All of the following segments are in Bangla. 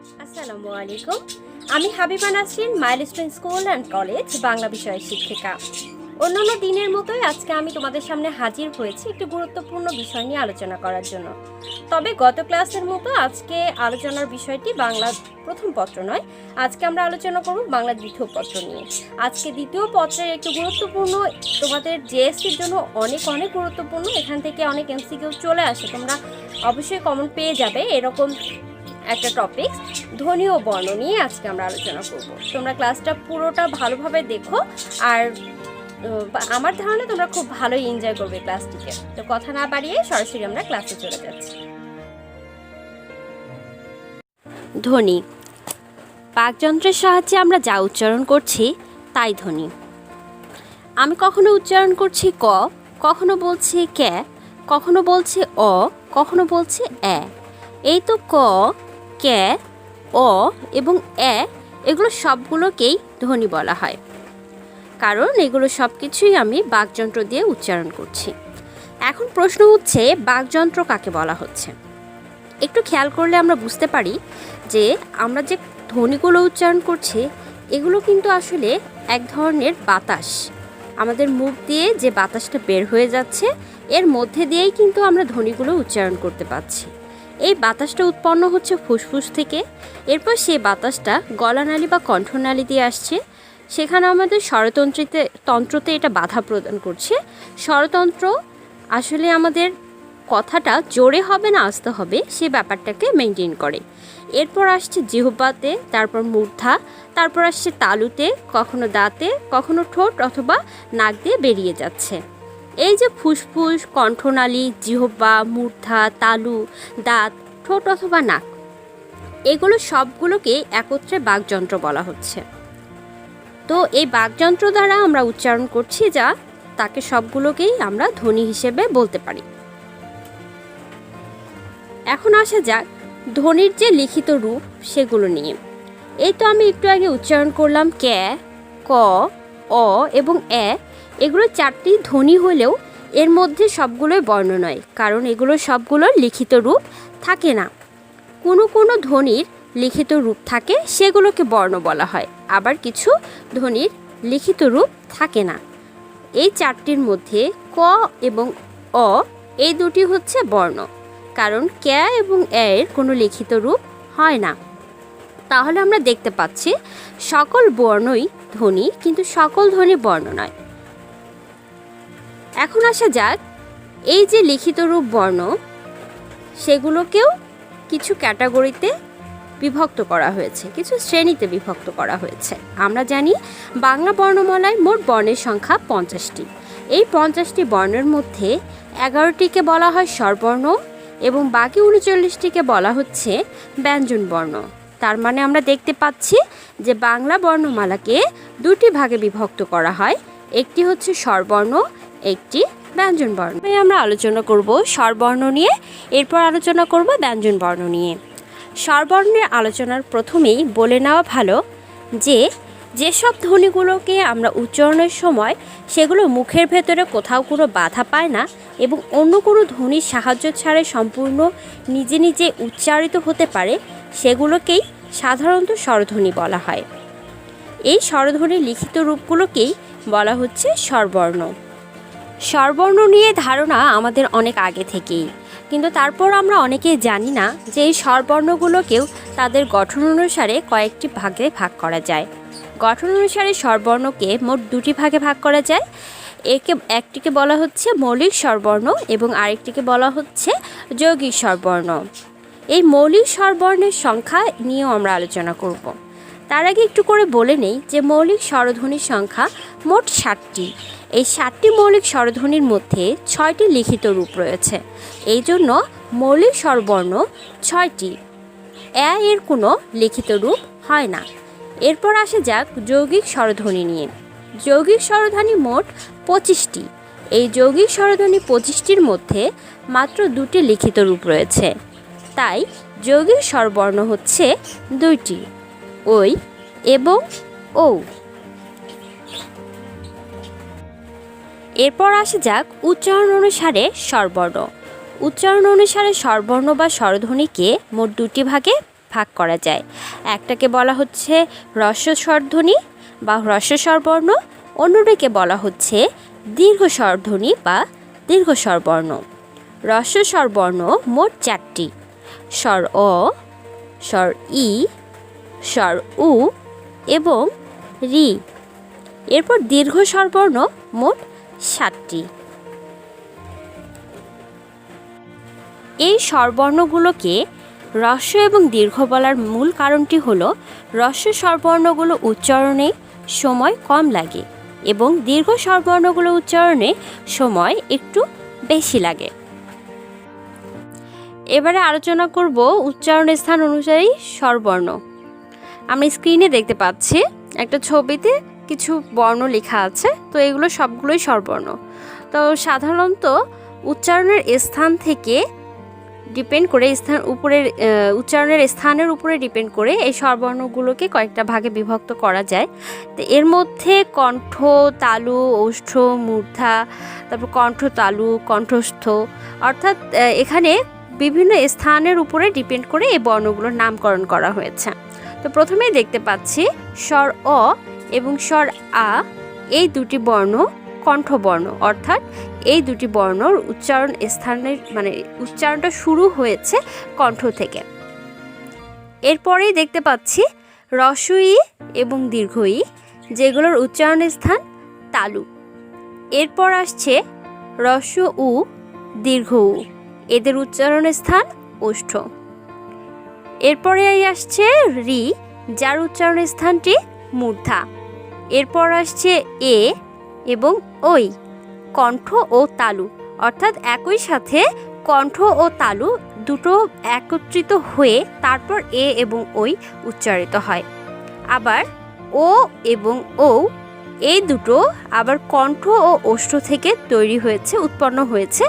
আসসালামু আলাইকুম। আমি Habiba Nasrin, milestone school and college Bangla বিষয়ের শিক্ষিকা। অন্যান্য দিনের মতোই আজকে আমি তোমাদের সামনে হাজির হয়েছি একটি গুরুত্বপূর্ণ বিষয় নিয়ে আলোচনা করার জন্য। তবে গত ক্লাসের মতো আজকে আলোচনার বিষয়টি বাংলা প্রথম পত্র নয়, আজকে আমরা আলোচনা করব বাংলা দ্বিতীয় পত্র নিয়ে। আজকে দ্বিতীয় পত্রের একটু গুরুত্বপূর্ণ, তোমাদের জেএসসির জন্য অনেক অনেক গুরুত্বপূর্ণ। এখান থেকে অনেক এমসিকিউ চলে আসে, তোমরা অবশ্যই কমেন্ট পেয়ে যাবে। এরকম একটা টপিক ধ্বনি ও বর্ণ নিয়ে আজকে আমরা আলোচনা করব। তোমরা ক্লাসটা পুরোটা ভালোভাবে দেখো, আর আমার ধারণা তোমরা খুব ভালোই এনজয় করবে ক্লাসটিকে। তো কথা না বাড়িয়ে সরাসরি আমরা ক্লাসে চলে যাচ্ছি। ধ্বনি, বাকযন্ত্রের সাহায্যে আমরা যা উচ্চারণ করছি তাই ধ্বনি। আমি কখনো উচ্চারণ করছি ক, কখনো বলছি কে, কখনো বলছি অ, কখনো বলছি এ। এই তো ক, কে, অ এবং এ, এগুলো সবগুলোকেই ধ্বনি বলা হয়, কারণ এগুলো সব কিছুই আমি বাকযন্ত্র দিয়ে উচ্চারণ করছি। এখন প্রশ্ন হচ্ছে, বাকযন্ত্র কাকে বলা হচ্ছে? একটু খেয়াল করলে আমরা বুঝতে পারি যে আমরা যে ধ্বনিগুলো উচ্চারণ করছি এগুলো কিন্তু আসলে এক ধরনের বাতাস। আমাদের মুখ দিয়ে যে বাতাসটা বের হয়ে যাচ্ছে এর মধ্যে দিয়েই কিন্তু আমরা ধ্বনিগুলো উচ্চারণ করতে পারছি। এই বাতাসটা উৎপন্ন হচ্ছে ফুসফুস থেকে, এরপর সেই বাতাসটা গলানালী বা কণ্ঠনালী দিয়ে আসছে। সেখানে আমাদের স্বরতন্ত্রতে এটা বাধা প্রদান করছে। স্বরতন্ত্র আসলে আমাদের কথাটা জোরে হবে না আস্তে হবে সে ব্যাপারটাকে মেনটেন করে। এরপর আসছে জিহ্বাতে, তারপর মূর্ধা, তারপর আসছে তালুতে, কখনো দাঁতে, কখনো ঠোঁট অথবা নাক দিয়ে বেরিয়ে যাচ্ছে। এই যে ফুসফুস, কণ্ঠনালী, জিহ্বা, মূর্ধা, তালু, দাঁত, ঠোঁট অথবা নাক, এগুলো সবগুলোকে একত্রে বাকযন্ত্র বলা হচ্ছে। তো এই বাকযন্ত্র দ্বারা আমরা উচ্চারণ করছি যা, তাকে সবগুলোকেই আমরা ধ্বনি হিসেবে বলতে পারি। এখন আসা যাক ধ্বনির যে লিখিত রূপ সেগুলো নিয়ে। এই তো আমি একটু আগে উচ্চারণ করলাম কে, ক, অ এবং এ। এগুলো চারটি ধ্বনি হলেও এর মধ্যে সবগুলোই বর্ণ নয়, কারণ এগুলো সবগুলোর লিখিত রূপ থাকে না। কোনো কোনো ধ্বনির লিখিত রূপ থাকে, সেগুলোকে বর্ণ বলা হয়। আবার কিছু ধ্বনির লিখিত রূপ থাকে না। এই চারটির মধ্যে ক এবং অ, এই দুটি হচ্ছে বর্ণ, কারণ কে এবং এর কোনো লিখিত রূপ হয় না। তাহলে আমরা দেখতে পাচ্ছি সকল বর্ণই ধ্বনি, কিন্তু সকল ধ্বনি বর্ণ নয়। এখন আসা যাক এই যে লিখিত রূপ বর্ণ, সেগুলোকেও কিছু ক্যাটাগরিতে বিভক্ত করা হয়েছে, কিছু শ্রেণীতে বিভক্ত করা হয়েছে। আমরা জানি বাংলা বর্ণমালায় মোট বর্ণের সংখ্যা 50টি। এই 50টি বর্ণের মধ্যে 11টিকে বলা হয় স্বরবর্ণ এবং বাকি 39টিকে বলা হচ্ছে ব্যঞ্জন বর্ণ। তার মানে আমরা দেখতে পাচ্ছি যে বাংলা বর্ণমালাকে দুটি ভাগে বিভক্ত করা হয়, একটি হচ্ছে স্বরবর্ণ, একটি ব্যঞ্জন বর্ণ। আমরা আলোচনা করব স্বরবর্ণ নিয়ে, এরপর আলোচনা করব ব্যঞ্জন বর্ণ নিয়ে। স্বরবর্ণের আলোচনার প্রথমেই বলে নেওয়া ভালো যে যেসব ধ্বনিগুলোকে আমরা উচ্চারণের সময় সেগুলো মুখের ভেতরে কোথাও কোনো বাধা পায় না এবং অন্য কোনো ধ্বনির সাহায্য ছাড়াই সম্পূর্ণ নিজে নিজে উচ্চারিত হতে পারে, সেগুলোকেই সাধারণত স্বরধ্বনি বলা হয়। এই স্বরধ্বনির লিখিত রূপগুলোকেই বলা হচ্ছে স্বরবর্ণ। স্বরবর্ণ নিয়ে ধারণা আমাদের অনেক আগে থেকেই, কিন্তু তারপর আমরা অনেকেই জানি না যে এই স্বরবর্ণগুলোকেও তাদের গঠন অনুসারে কয়েকটি ভাগে ভাগ করা যায়। গঠন অনুসারে স্বরবর্ণকে মোট দুটি ভাগে ভাগ করা যায়। একটিকে বলা হচ্ছে মৌলিক স্বরবর্ণ এবং আরেকটিকে বলা হচ্ছে যৌগিক স্বরবর্ণ। এই মৌলিক স্বরবর্ণের সংখ্যা নিয়েও আমরা আলোচনা করব। তার আগে একটু করে বলে নেই যে মৌলিক স্বরধ্বনির সংখ্যা মোট 60টি। এই 60টি মৌলিক স্বরধ্বনির মধ্যে 6টি লিখিত রূপ রয়েছে, এই জন্য মৌলিক স্বরবর্ণ 6টি। এর কোনো লিখিত রূপ হয় না। এরপর আসা যাক যৌগিক স্বরধ্বনি নিয়ে। যৌগিক স্বরধ্বনি মোট 25টি। এই যৌগিক স্বরধ্বনি 25টির মধ্যে মাত্র 2টি লিখিত রূপ রয়েছে, তাই যৌগিক স্বরবর্ণ হচ্ছে 2টি, ওই এবং ও। এরপর আসা যাক উচ্চারণ অনুসারে স্বরবর্ণ। উচ্চারণ অনুসারে স্বরবর্ণ বা স্বরধ্বনিকে মোট দুটি ভাগে ভাগ করা যায়। একটাকে বলা হচ্ছে হ্রস্ব স্বরধ্বনি বা হ্রস্ব স্বরবর্ণ, অন্যটাকে বলা হচ্ছে দীর্ঘ স্বরধ্বনি বা দীর্ঘ স্বরবর্ণ। হ্রস্ব স্বরবর্ণ মোট 4টি: স্বর অ, স্বর ই, স্বর উ এবং রি। এরপর দীর্ঘ স্বরবর্ণ মোট 7টি। এই স্বরবর্ণগুলোকে হ্রস্ব এবং দীর্ঘ বলার মূল কারণটি হলো হ্রস্ব স্বরবর্ণগুলো উচ্চারণে সময় কম লাগে এবং দীর্ঘ স্বরবর্ণগুলো উচ্চারণে সময় একটু বেশি লাগে। এবারে আলোচনা করব উচ্চারণ স্থান অনুযায়ী স্বরবর্ণ। আমি স্ক্রিনে দেখতে পাচ্ছি একটা ছবিতে কিছু বর্ণ লেখা আছে, তো এগুলো সবগুলোই স্বরবর্ণ। তো সাধারণত উচ্চারণের স্থান থেকে ডিপেন্ড করে উচ্চারণের স্থানের উপরে ডিপেন্ড করে এই স্বরবর্ণগুলোকে কয়েকটা ভাগে বিভক্ত করা যায়। তো এর মধ্যে কণ্ঠ, তালু, ওষ্ঠ, মূর্ধা, তারপর কণ্ঠ তালু, কণ্ঠস্থ, অর্থাৎ এখানে বিভিন্ন স্থানের উপরে ডিপেন্ড করে এই বর্ণগুলোর নামকরণ করা হয়েছে। তো প্রথমেই দেখতে পাচ্ছি স্বর অ এবং স্বর আ, এই দুটি বর্ণ কণ্ঠবর্ণ, অর্থাৎ এই দুটি বর্ণর উচ্চারণ স্থানের উচ্চারণটা শুরু হয়েছে কণ্ঠ থেকে। এরপরেই দেখতে পাচ্ছি হ্রস্ব ই এবং দীর্ঘ ই, যেগুলোর উচ্চারণ স্থান তালু। এরপর আসছে হ্রস্ব উ, দীর্ঘ উ, এদের উচ্চারণ স্থান ওষ্ঠ। এরপরে আসছে রি, যার উচ্চারণ স্থানটি মূর্ধা। এরপর আসছে এ এবং ওই, কণ্ঠ ও তালু, অর্থাৎ একই সাথে কণ্ঠ ও তালু দুটো একত্রিত হয়ে তারপর এ এবং ওই উচ্চারিত হয়। আবার ও এবং ও, এই দুটো আবার কণ্ঠ ও ওষ্ঠ থেকে তৈরি হয়েছে, উৎপন্ন হয়েছে,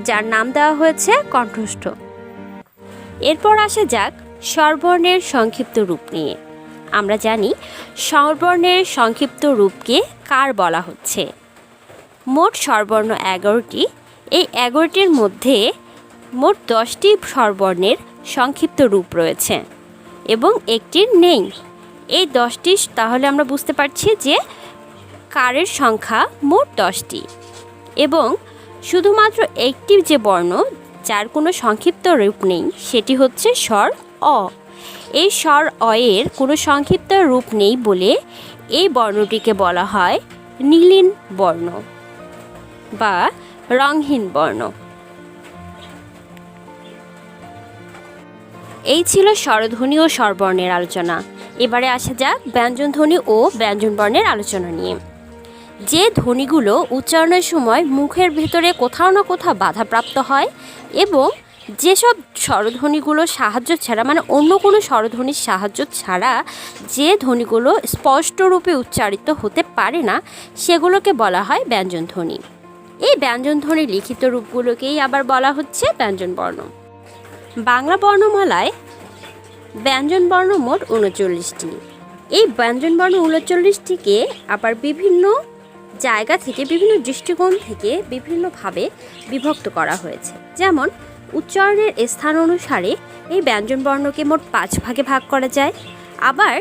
যার নাম দেওয়া হয়েছে কণ্ঠস্থ। এরপর আসা যাক স্বরবর্ণের সংক্ষিপ্ত রূপ নিয়ে। আমরা জানি স্বরবর্ণের সংক্ষিপ্ত রূপকে কার বলা হচ্ছে। মোট স্বরবর্ণ 11টি। এই 11টির মধ্যে মোট 10টি স্বরবর্ণের সংক্ষিপ্ত রূপ রয়েছে এবং একটির নেই। এই 10টি, তাহলে আমরা বুঝতে পারছি যে কারের সংখ্যা মোট 10টি এবং শুধুমাত্র একটি যে বর্ণ যার কোনো সংক্ষিপ্ত রূপ নেই সেটি হচ্ছে স্বর অ। এই স্বর অ এর কোনো সংক্ষিপ্ত রূপ নেই বলে এই বর্ণটিকে বলা হয় নীলিন বর্ণ বা রংহীন বর্ণ। এই ছিল স্বরধ্বনি ও স্বরবর্ণের আলোচনা। এবারে আসা যাক ব্যঞ্জনধ্বনি ও ব্যঞ্জনবর্ণের আলোচনা নিয়ে। যে ধ্বনিগুলো উচ্চারণের সময় মুখের ভেতরে কোথাও না কোথাও বাধাপ্রাপ্ত হয় এবং যেসব স্বরধ্বনিগুলো সাহায্য ছাড়া, অন্য কোনো স্বরধ্বনির সাহায্য ছাড়া যে ধ্বনিগুলো স্পষ্টরূপে উচ্চারিত হতে পারে না, সেগুলোকে বলা হয় ব্যঞ্জনধ্বনি। এই ব্যঞ্জনধ্বনির লিখিত রূপগুলোকেই আবার বলা হচ্ছে ব্যঞ্জনবর্ণ। বাংলা বর্ণমালায় ব্যঞ্জনবর্ণ মোট 39টি। এই ব্যঞ্জনবর্ণ 39টিকে আবার বিভিন্ন জায়গা থেকে, বিভিন্ন দৃষ্টিকোণ থেকে বিভিন্নভাবে বিভক্ত করা হয়েছে। যেমন উচ্চারণের স্থান অনুসারে এই ব্যঞ্জনবর্ণকে মোট 5 ভাগে ভাগ করা যায়। আবার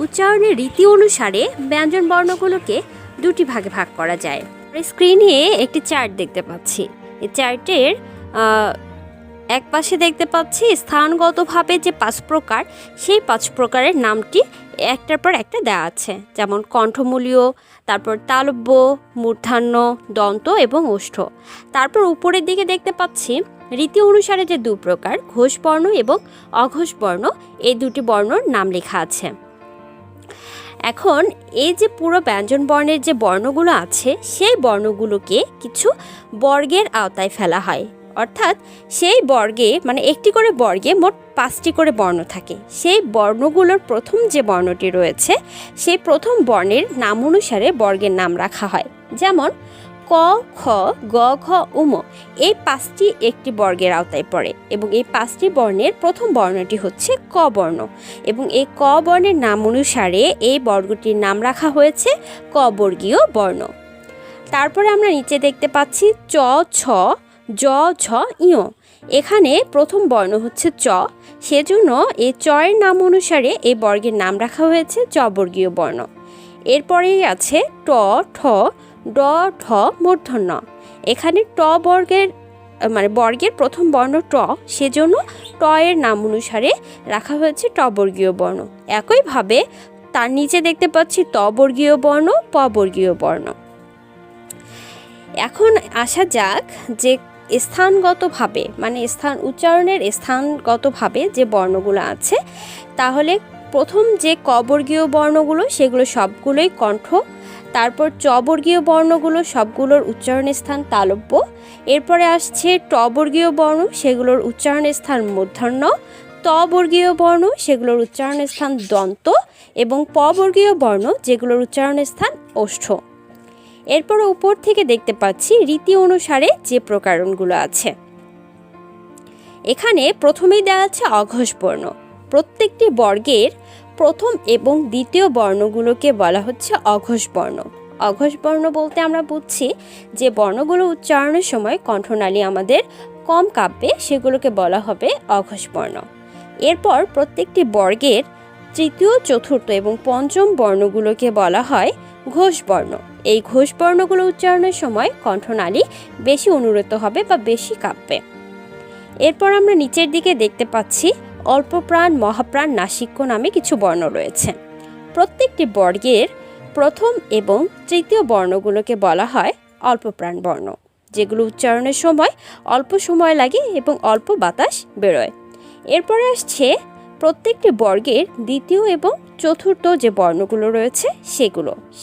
উচ্চারণের রীতি অনুসারে ব্যঞ্জনবর্ণগুলোকে 2টি ভাগে ভাগ করা যায়। স্ক্রিনে একটি চার্ট দেখতে পাচ্ছি। এই চার্টের এক পাশে দেখতে পাচ্ছি স্থানগতভাবে যে 5 প্রকার, সেই 5 প্রকারের নামটি একটার পর একটা দেওয়া আছে। যেমন কণ্ঠমূলীয়, তারপর তালব্য, মূর্ধন্য, দন্ত এবং ওষ্ঠ। তারপর উপরের দিকে দেখতে পাচ্ছি রীতি অনুসারে যে 2 প্রকার, ঘোষ বর্ণ এবং অঘোষ বর্ণ, এই 2টি বর্ণর নাম লেখা আছে। এখন এই যে পুরো ব্যঞ্জন বর্ণের যে বর্ণগুলো আছে, সেই বর্ণগুলোকে কিছু বর্গের আওতায় ফেলা হয়। অর্থাৎ সেই বর্গে, একটি করে বর্গে মোট 5টি করে বর্ণ থাকে। সেই বর্ণগুলোর প্রথম যে বর্ণটি রয়েছে, সেই প্রথম বর্ণের নাম অনুসারে বর্গের নাম রাখা হয়। যেমন ক, খ, গ, ঘ, উম, এই 5টি একটি বর্গের আওতায় পড়ে এবং এই 5টি বর্ণের প্রথম বর্ণটি হচ্ছে ক বর্ণ এবং এই ক বর্ণের নাম অনুসারে এই বর্গটির নাম রাখা হয়েছে ক বর্গীয় বর্ণ। তারপরে আমরা নিচে দেখতে পাচ্ছি চ, ছ, জ, ঝ, ইয়, এখানে প্রথম বর্ণ হচ্ছে চ, সেজন্য এই চয়ের নাম অনুসারে এই বর্গের নাম রাখা হয়েছে চ বর্গীয় বর্ণ। এরপরেই আছে ট, ঠ, ড, ঢ, মূর্ধন্য। এখানে ট বর্গের বর্গের প্রথম বর্ণ ট, সেজন্য ট এর নাম অনুসারে রাখা হয়েছে ট বর্গীয় বর্ণ। একইভাবে তার নিচে দেখতে পাচ্ছি ত বর্গীয় বর্ণ, প বর্গীয় বর্ণ। এখন আসা যাক যে স্থানগতভাবে উচ্চারণের স্থানগতভাবে যে বর্ণগুলো আছে, তাহলে প্রথম যে ক বর্গীয় বর্ণগুলো সেগুলো সবগুলোই কণ্ঠ, তারপর চ বর্গীয় বর্ণগুলো সবগুলোর উচ্চারণের স্থান তালব্য, এরপরে আসছে ট বর্গীয় বর্ণ, সেগুলোর উচ্চারণের স্থান মূর্ধন্য, ত বর্গীয় বর্ণ সেগুলোর উচ্চারণের স্থান দন্ত, এবং প বর্গীয় বর্ণ যেগুলোর উচ্চারণের স্থান ওষ্ঠ। এরপর উপর থেকে দেখতে পাচ্ছি রীতি অনুসারে যে প্রকরণগুলো আছে। এখানে প্রথমেই দেওয়া আছে অঘোষ বর্ণ। প্রত্যেকটি বর্গের প্রথম এবং দ্বিতীয় বর্ণগুলোকে বলা হচ্ছে অঘোষ বর্ণ। অঘোষ বর্ণ বলতে আমরা বুঝছি যে বর্ণগুলো উচ্চারণের সময় কণ্ঠনালী আমাদের কম কাঁপবে, সেগুলোকে বলা হবে অঘোষ বর্ণ। এরপর প্রত্যেকটি বর্গের তৃতীয়, চতুর্থ এবং পঞ্চম বর্ণগুলোকে বলা হয় ঘোষ বর্ণ। এই ঘোষ বর্ণগুলো উচ্চারণের সময় কণ্ঠনালী বেশি অনুরত হবে বা বেশি কাঁপবে। এরপর আমরা নিচের দিকে দেখতে পাচ্ছি অল্পপ্রাণ, মহাপ্রাণ, নাসিক্য নামে কিছু বর্ণ রয়েছে। প্রত্যেকটি বর্গের প্রথম এবং তৃতীয় বর্ণগুলোকে বলা হয় অল্পপ্রাণ বর্ণ, যেগুলো উচ্চারণের সময় অল্প সময় লাগে এবং অল্প বাতাস বেরোয়। এরপরে আসছে প্রত্যেকটি বর্গের দ্বিতীয় এবং চতুর্থ যে বর্ণগুলো রয়েছে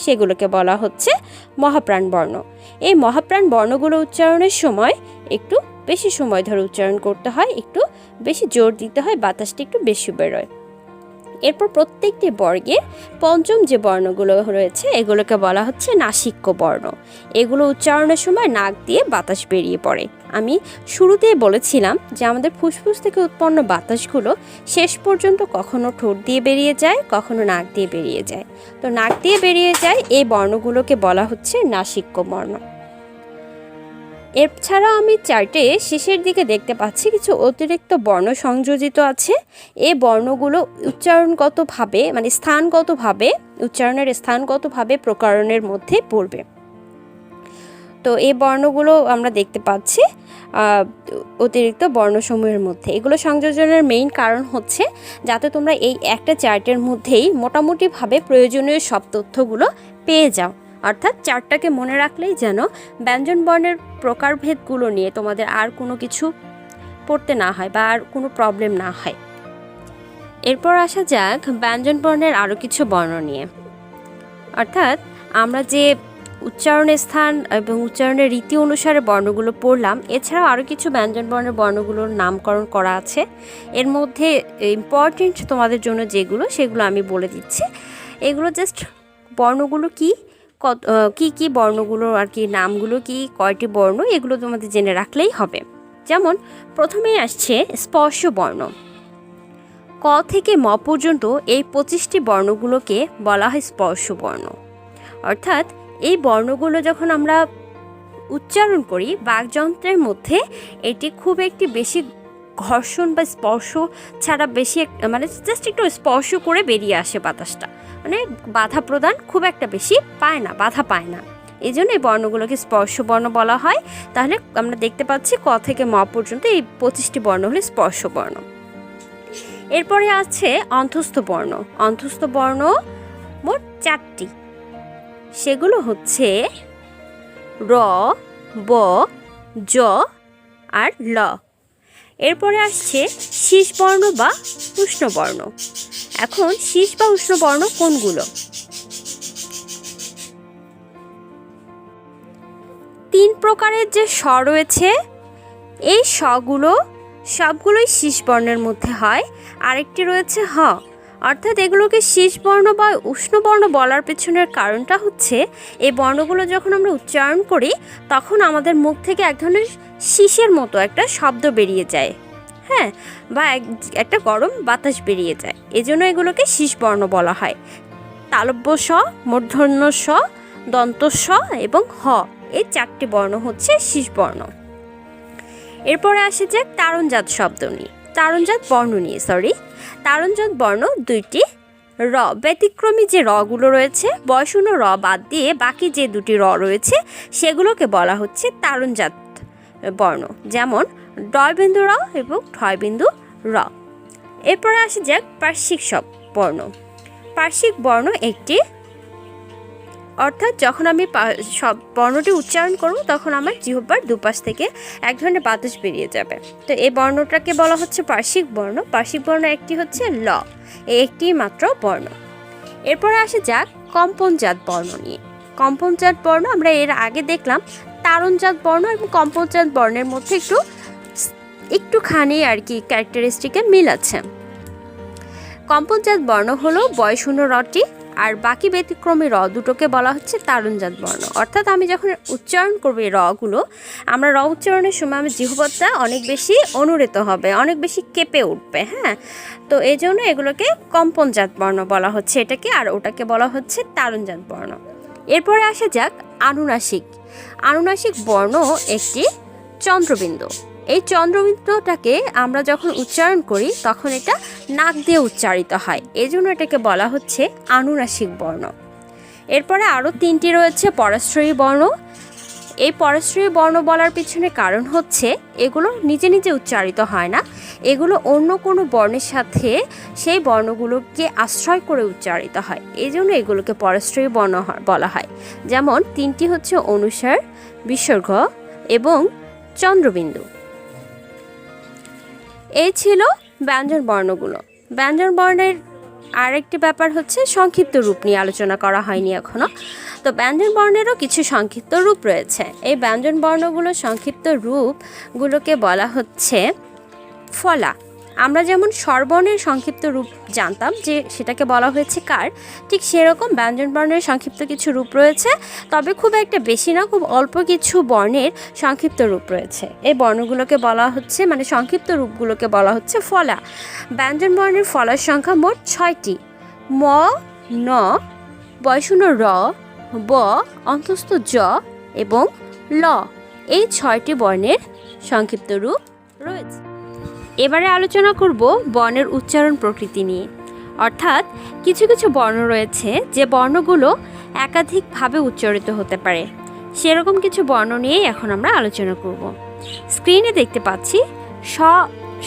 সেগুলোকে বলা হচ্ছে মহাপ্রাণ বর্ণ। এই মহাপ্রাণ বর্ণগুলো উচ্চারণের সময় একটু বেশি সময় ধরে উচ্চারণ করতে হয়, একটু বেশি জোর দিতে হয়, বাতাসটা একটু বেশি বেরোয়। এরপর প্রত্যেকটি বর্গের পঞ্চম যে বর্ণগুলো রয়েছে এগুলোকে বলা হচ্ছে নাসিক্য বর্ণ। এগুলো উচ্চারণের সময় নাক দিয়ে বাতাস বেরিয়ে পড়ে। আমি শুরুতেই বলেছিলাম যে আমাদের ফুসফুস থেকে উৎপন্ন বাতাসগুলো শেষ পর্যন্ত কখনো ঠোঁট দিয়ে বেরিয়ে যায়, কখনো নাক দিয়ে বেরিয়ে যায়। তো নাক দিয়ে বেরিয়ে যায় এই বর্ণগুলোকে বলা হচ্ছে নাসিক্য বর্ণ। এছাড়া আমি চার্টে শেষের দিকে দেখতে পাচ্ছি কিছু অতিরিক্ত বর্ণ সংযোজিত আছে। এই বর্ণগুলো উচ্চারণগতভাবে উচ্চারণের স্থানগতভাবে প্রকরণের মধ্যে পড়বে। তো এই বর্ণগুলো আমরা দেখতে পাচ্ছি অতিরিক্ত বর্ণসমূহের মধ্যে। এগুলো সংযোজনের মেইন কারণ হচ্ছে যাতে তোমরা এই একটা চার্টের মধ্যেই মোটামুটিভাবে প্রয়োজনীয় সব তথ্যগুলো পেয়ে যাও। অর্থাৎ চার্টটাকে মনে রাখলেই যেন ব্যঞ্জন বর্ণের প্রকারভেদগুলো নিয়ে তোমাদের আর কোনো কিছু পড়তে না হয় বা আর কোনো প্রবলেম না হয়। এরপর আসা যাক ব্যঞ্জন বর্ণের আরও কিছু বর্ণ নিয়ে। অর্থাৎ আমরা যে উচ্চারণের স্থান এবং উচ্চারণের রীতি অনুসারে বর্ণগুলো পড়লাম, এছাড়াও আরও কিছু ব্যঞ্জন বর্ণের বর্ণগুলোর নামকরণ করা আছে। এর মধ্যে ইম্পর্টেন্ট তোমাদের জন্য যেগুলো সেগুলো আমি বলে দিচ্ছি। এগুলো জাস্ট বর্ণগুলো কি কি বর্ণগুলো আর কি, নামগুলো কি, কয়টি বর্ণ, এগুলো তোমাদের জেনে রাখলেই হবে। যেমন প্রথমেই আসছে স্পর্শ বর্ণ। ক থেকে ম পর্যন্ত এই 25টি বর্ণগুলোকে বলা হয় স্পর্শ বর্ণ। অর্থাৎ এই বর্ণগুলো যখন আমরা উচ্চারণ করি বাকযন্ত্রের মধ্যে এটি খুব একটি বেশি ঘর্ষণ বা স্পর্শ ছাড়া বেশি জাস্ট একটু স্পর্শ করে বেরিয়ে আসে বাতাসটা, বাধা প্রদান খুব একটা বেশি বাধা পায় না। এই জন্য এই বর্ণগুলোকে স্পর্শ বর্ণ বলা হয়। তাহলে আমরা দেখতে পাচ্ছি ক থেকে ম পর্যন্ত এই 25টি বর্ণ হলো স্পর্শ বর্ণ। এরপরে আছে অন্তস্থ বর্ণ। অন্তস্থ বর্ণ মোট 4টি। সেগুলো হচ্ছে র, ব, জ আর ল। এরপরে আসছে শীষ বর্ণ বা উষ্ণ বর্ণ। এখন শীষ বা উষ্ণ বর্ণ কোনগুলো? 3 প্রকারের যে স রয়েছে এই সগুলো সবগুলোই শীষ বর্ণের মধ্যে হয়। আরেকটি রয়েছে হ। অর্থাৎ এগুলোকে শীষ বর্ণ বা উষ্ণ বর্ণ বলার পেছনের কারণটা হচ্ছে এই বর্ণগুলো যখন আমরা উচ্চারণ করি তখন আমাদের মুখ থেকে এক ধরনের শীষের মতো একটা শব্দ বেরিয়ে যায়, হ্যাঁ, বা একটা গরম বাতাস বেরিয়ে যায়। এজন্য এগুলোকে শীষ বর্ণ বলা হয়। তালব্য স, মূর্ধন্য স, দন্ত স এবং হ, এই 4টি বর্ণ হচ্ছে শীষ বর্ণ। এরপরে আসে যাক তারণজাত শব্দ নিয়ে, তারণজাত বর্ণ নিয়ে তারণজাত বর্ণ দুইটি। র ব্যতিক্রমী যে রগুলো রয়েছে, বয়শূন্য র বাদ দিয়ে বাকি যে দুটি র রয়েছে সেগুলোকে বলা হচ্ছে তারণজাত বর্ণ, যেমন ডয়বিন্দু র এবং ঠয়বিন্দু র। এরপরে আসে যাক পার্শ্বিক বর্ণ। পার্শ্বিক বর্ণ একটি, অর্থাৎ যখন আমি সব বর্ণটি উচ্চারণ করব তখন আমার জিহ্বার দুপাশ থেকে এক ধরনের বাতাস বেরিয়ে যাবে। তো এই বর্ণটাকে বলা হচ্ছে পার্শ্বিক বর্ণ। পার্শ্বিক বর্ণ একটি হচ্ছে ল, এই একটি মাত্র বর্ণ। এরপরে আসে যাক কম্পনজাত বর্ণ নিয়ে। কম্পনজাত বর্ণ আমরা এর আগে দেখলাম তারণজাত বর্ণ এবং কম্পনজাত বর্ণের মধ্যে একটুখানি আর কি ক্যারেক্টারিস্টিকের মিল আছে। কম্পনজাত বর্ণ হলো বয়শূন্য রটি আর বাকি ব্যতিক্রমী র দুটোকে বলা হচ্ছে তারণজাত বর্ণ। অর্থাৎ আমি যখন উচ্চারণ করবো এই রগুলো, আমরা র উচ্চারণের সময় আমার জিহ্বাটা অনেক বেশি অনুরিত হবে, অনেক বেশি কেঁপে উঠবে। হ্যাঁ, তো এই জন্য এগুলোকে কম্পনজাত বর্ণ বলা হচ্ছে এটাকে, আর ওটাকে বলা হচ্ছে তারণজাত বর্ণ। এরপরে আসা যাক আনুনাসিক। আনুনাসিক বর্ণ একটি চন্দ্রবিন্দু। এই চন্দ্রবিন্দুটাকে আমরা যখন উচ্চারণ করি তখন এটা নাক দিয়ে উচ্চারিত হয়, এই জন্য এটাকে বলা হচ্ছে আনুনাসিক বর্ণ। এরপরে আরও তিনটি রয়েছে পরাশ্রয়ী বর্ণ। এই পরাশ্রয়ী বর্ণ বলার পিছনে কারণ হচ্ছে এগুলো নিজে নিজে উচ্চারিত হয় না, এগুলো অন্য কোনো বর্ণের সাথে সেই বর্ণগুলোকে আশ্রয় করে উচ্চারিত হয়, এই জন্য এগুলোকে পরাশ্রয়ী বর্ণ বলা হয়। যেমন তিনটি হচ্ছে অনুস্বার, বিসর্গ এবং চন্দ্রবিন্দু। এই ছিল ব্যঞ্জন বর্ণগুলো। ব্যঞ্জন বর্ণের আরেকটি ব্যাপার হচ্ছে সংক্ষিপ্ত রূপ নিয়ে আলোচনা করা হয়নি এখনো। তো ব্যঞ্জন বর্ণেরও কিছু সংক্ষিপ্ত রূপ রয়েছে। এই ব্যঞ্জন বর্ণগুলোর সংক্ষিপ্ত রূপগুলোকে বলা হচ্ছে ফলা। আমরা যেমন স্বরবর্ণের সংক্ষিপ্ত রূপ জানতাম যে সেটাকে বলা হয়েছে কার, ঠিক সেরকম ব্যঞ্জন বর্ণের সংক্ষিপ্ত কিছু রূপ রয়েছে, তবে খুব একটা বেশি না, খুব অল্প কিছু বর্ণের সংক্ষিপ্ত রূপ রয়েছে। এই বর্ণগুলোকে বলা হচ্ছে, মানে সংক্ষিপ্ত রূপগুলোকে বলা হচ্ছে ফলা। ব্যঞ্জন বর্ণের ফলার সংখ্যা মোট 6টি। ম, ন, বয়শূন্য র, ব, অন্তস্থ জ এবং ল, এই 6টি বর্ণের সংক্ষিপ্ত রূপ রয়েছে। এবারে আলোচনা করব বর্ণের উচ্চারণ প্রকৃতি নিয়ে। অর্থাৎ কিছু কিছু বর্ণ রয়েছে যে বর্ণগুলো একাধিকভাবে উচ্চারিত হতে পারে, সেরকম কিছু বর্ণ নিয়েই এখন আমরা আলোচনা করব। স্ক্রিনে দেখতে পাচ্ছি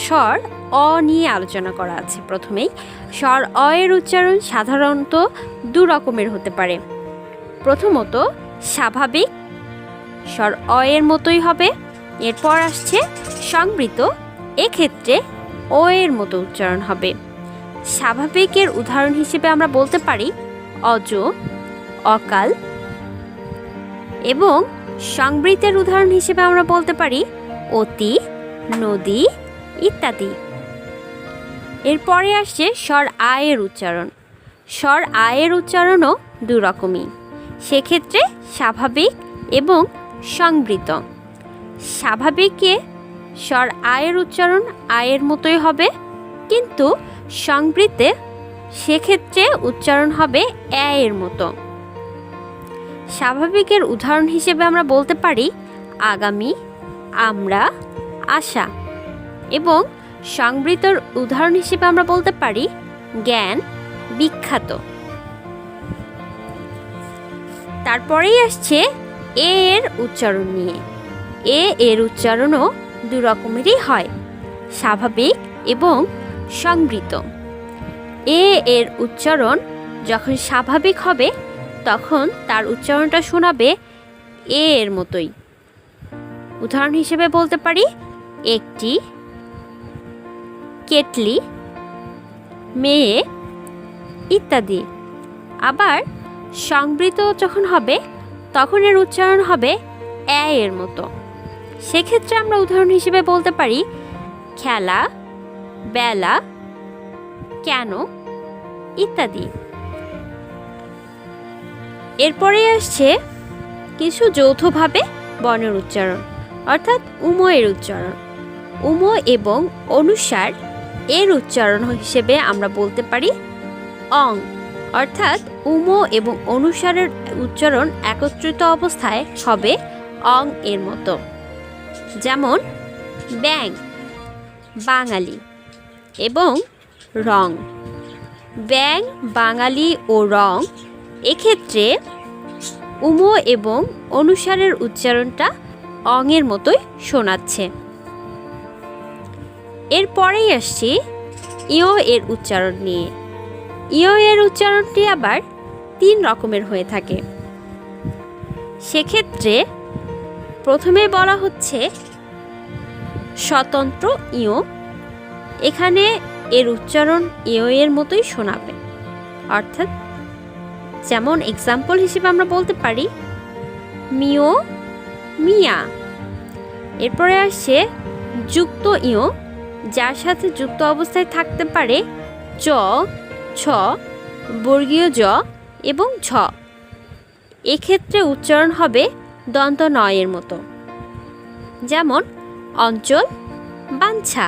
স্বর অ নিয়ে আলোচনা করা আছে। প্রথমেই স্বর অ এর উচ্চারণ সাধারণত দু রকমের হতে পারে। প্রথমত স্বাভাবিক, স্বর অ এর মতোই হবে। এরপর আসছে সংবৃত, এক্ষেত্রে ও এর মতো উচ্চারণ হবে। স্বাভাবিকের উদাহরণ হিসেবে আমরা বলতে পারি অজ, অকাল, এবং সংবৃতের উদাহরণ হিসেবে আমরা বলতে পারি অতি, নদী ইত্যাদি। এরপরে আসছে স্বর আ এর উচ্চারণ। স্বর আ এর উচ্চারণও দু রকমই, সেক্ষেত্রে স্বাভাবিক এবং সংবৃত। স্বাভাবিকে স্বর আয়ের উচ্চারণ আয়ের মতোই হবে, কিন্তু সংবৃতে সেক্ষেত্রে উচ্চারণ হবে এ এর মতো। স্বাভাবিকের উদাহরণ হিসেবে আমরা বলতে পারি আগামী, আমরা, আশা, এবং সংবৃতর উদাহরণ হিসেবে আমরা বলতে পারি জ্ঞান, বিখ্যাত। তারপরেই আসছে এ এর উচ্চারণ নিয়ে। এ এর উচ্চারণও দু রকমেরই হয়, স্বাভাবিক এবং সংবৃত। এ এর উচ্চারণ যখন স্বাভাবিক হবে তখন তার উচ্চারণটা শোনাবে এ এর মতোই। উদাহরণ হিসেবে বলতে পারি একটি, কেটলি, মেয়ে ইত্যাদি। আবার সংবৃত যখন হবে তখন এর উচ্চারণ হবে এ এর মতো। সেক্ষেত্রে আমরা উদাহরণ হিসেবে বলতে পারি খেলা, বেলা, কেন ইত্যাদি। এরপরে আসছে কিছু যৌথভাবে বর্ণের উচ্চারণ, অর্থাৎ উম এর উচ্চারণ। উম এবং অনুসার এর উচ্চারণ হিসেবে আমরা বলতে পারি অং, অর্থাৎ উম এবং অনুসারের উচ্চারণ একত্রিত অবস্থায় হবে অং এর মতো। যেমন ব্যাং বাঙালি এবং রং। ব্যাং বাঙালি ও রং এক্ষেত্রে উমো এবং অনুসারের উচ্চারণটা অঙের মতোই শোনাচ্ছে। এরপরেই আসছি ইয় এর উচ্চারণ নিয়ে। ইয় এর উচ্চারণটি আবার 3 রকমের হয়ে থাকে। সেক্ষেত্রে প্রথমে বলা হচ্ছে স্বতন্ত্র ইয়। এখানে এর উচ্চারণ ইয় এর মতোই শোনাবে, অর্থাৎ যেমন এক্সাম্পল হিসেবে আমরা বলতে পারি মিও মিয়া। এরপরে আসছে যুক্ত ইয়, যার সাথে যুক্ত অবস্থায় থাকতে পারে চ, ছ, বর্গীয় জ এবং ঝ। এক্ষেত্রে উচ্চারণ হবে দন্ত নয়ের মতো, যেমন অঞ্চল, বাঞ্ছা।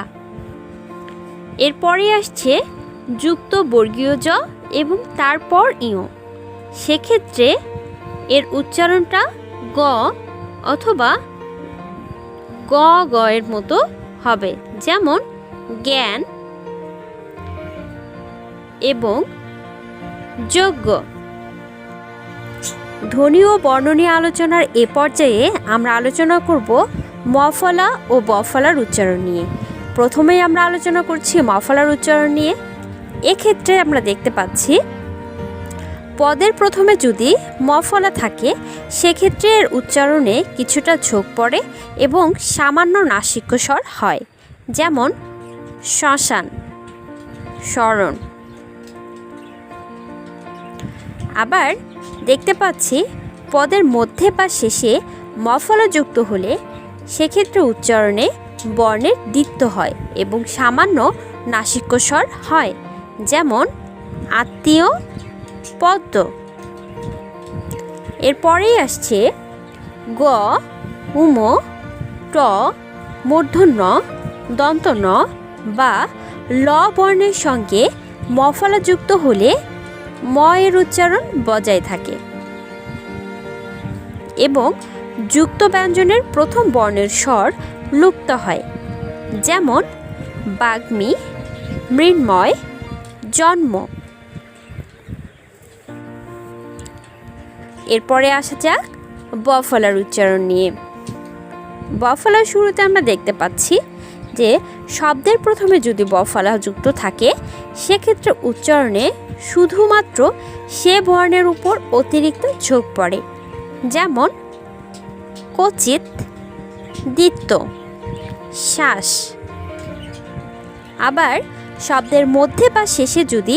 এরপরে আসছে যুক্ত বর্গীয় জ এবং তারপর ইয়। সেক্ষেত্রে এর উচ্চারণটা গ অথবা গ গ এর মতো হবে, যেমন জ্ঞান এবং যোগ্য। ধ্বনি ও বর্ণ নিয়ে আলোচনার এ পর্যায়ে আমরা আলোচনা করব মফলা ও বফলার উচ্চারণ নিয়ে। প্রথমেই আমরা আলোচনা করছি মফলার উচ্চারণ নিয়ে। এক্ষেত্রে আমরা দেখতে পাচ্ছি পদের প্রথমে যদি মফলা থাকে সেক্ষেত্রে এর উচ্চারণে কিছুটা ঝোঁক পড়ে এবং সামান্য নাসিক্য স্বর হয়, যেমন শ্মশান, শরণ। আবার দেখতে পাচ্ছি পদের মধ্যে বা শেষে মফলা যুক্ত হলে সেক্ষেত্রে উচ্চারণে বর্ণের দ্বিত্ব হয় এবং সামান্য নাসিক্য স্বর হয়, যেমন আত্মীয়, পদ্ম। এরপরেই আসছে গ, উম, ট, মূর্ধন্য দন্ত ন বা ল বর্ণের সঙ্গে মফলা যুক্ত হলে ম এর উচ্চারণ বজায় থাকে এবং যুক্ত ব্যঞ্জনের প্রথম বর্ণের স্বর লুপ্ত হয়, যেমন বাগ্মী, মৃন্ময়, জন্ম। এরপরে আসা যাক বফলার উচ্চারণ নিয়ে। বফলার শুরুতে আমরা দেখতে পাচ্ছি যে শব্দের প্রথমে যদি বফলা যুক্ত থাকে সেক্ষেত্রে উচ্চারণে শুধুমাত্র সে বর্ণের উপর অতিরিক্ত ঝোঁক পড়ে, যেমন কচিত, দ্বিত্ব, শ্বাস। আবার শব্দের মধ্যে বা শেষে যদি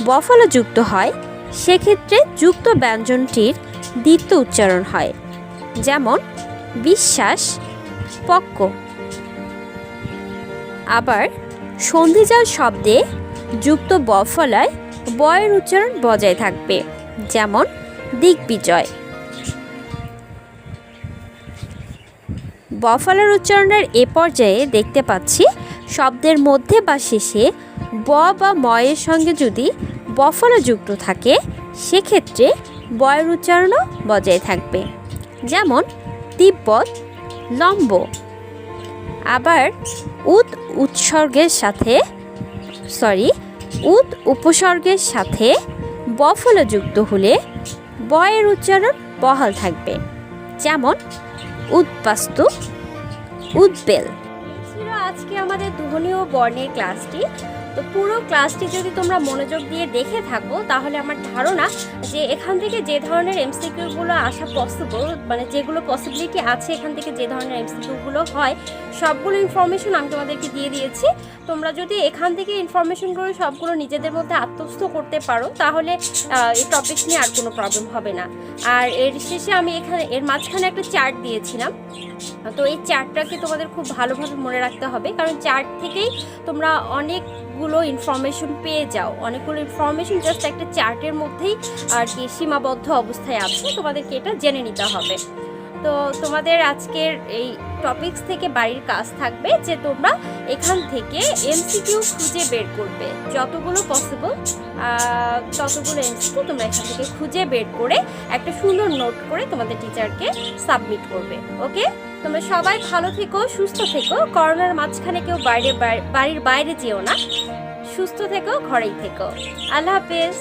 বফলা যুক্ত হয় সেক্ষেত্রে যুক্ত ব্যঞ্জনটির দ্বিত্ব উচ্চারণ হয়, যেমন বিশ্বাস, পক্ক। আবার সন্ধিজাল শব্দে যুক্ত বফলায় বয়ের উচ্চারণ বজায় থাকবে, যেমন দিগ্বিজয়। বফলার উচ্চারণের এ পর্যায়ে দেখতে পাচ্ছি শব্দের মধ্যে বা শেষে ব বা ময়ের সঙ্গে যদি বফলা যুক্ত থাকে সেক্ষেত্রে বয়ের উচ্চারণও বজায় থাকবে, যেমন তিব্বত, লম্ব। আবার উদ উপসর্গের সাথে বফলা যুক্ত হলে বয়ের উচ্চারণ বহাল থাকবে, যেমন উদ্বাস্তু, উদ্বেল। ছিল আজকে আমাদের ধ্বনি ও বর্ণের ক্লাসটি। তো পুরো ক্লাসটি যদি তোমরা মনোযোগ দিয়ে দেখে থাকো তাহলে আমার ধারণা যে এখান থেকে যে ধরনের এমসিকিউগুলো আসা পসিবল, মানে যেগুলো পসিবিলিটি আছে এখান থেকে যে ধরনের এমসিকিউগুলো হয় সবগুলো ইনফরমেশন আমি তোমাদেরকে দিয়ে দিয়েছি। তোমরা যদি এখান থেকে ইনফরমেশনগুলো সবগুলো নিজেদের মধ্যে আত্মস্থ করতে পারো তাহলে এই টপিক নিয়ে আর কোনো প্রবলেম হবে না। আর এর শেষে আমি এর মাঝখানে একটা চার্ট দিয়েছিলাম, তো এই চার্টটাকে তোমাদের খুব ভালোভাবে মনে রাখতে হবে, কারণ চার্ট থেকেই তোমরা অনেকগুলো ইনফরমেশন পেয়ে যাও। অনেকগুলো ইনফরমেশন জাস্ট একটা চার্টের মধ্যেই আর কি সীমাবদ্ধ অবস্থায় আছে, তোমাদেরকে এটা জেনে নিতে হবে। তো তোমাদের আজকের এই টপিকস থেকে বাড়ির কাজ থাকবে যে তোমরা এখান থেকে এমসিকিউ খুঁজে বের করবে, যতগুলো পসিবল ততগুলো এমসিকিউ তোমরা এখান থেকে খুঁজে বের করে একটা সুন্দর নোট করে তোমাদের টিচারকে সাবমিট করবে। ওকে, তো তোমরা সবাই ভালো থেকো, সুস্থ থেকো। করোনার মাঝখানে কেউ বাড়ির বাইরে যেও না। সুস্থ থেকো, ঘরেই থেকো। আল্লাহ হাফেজ।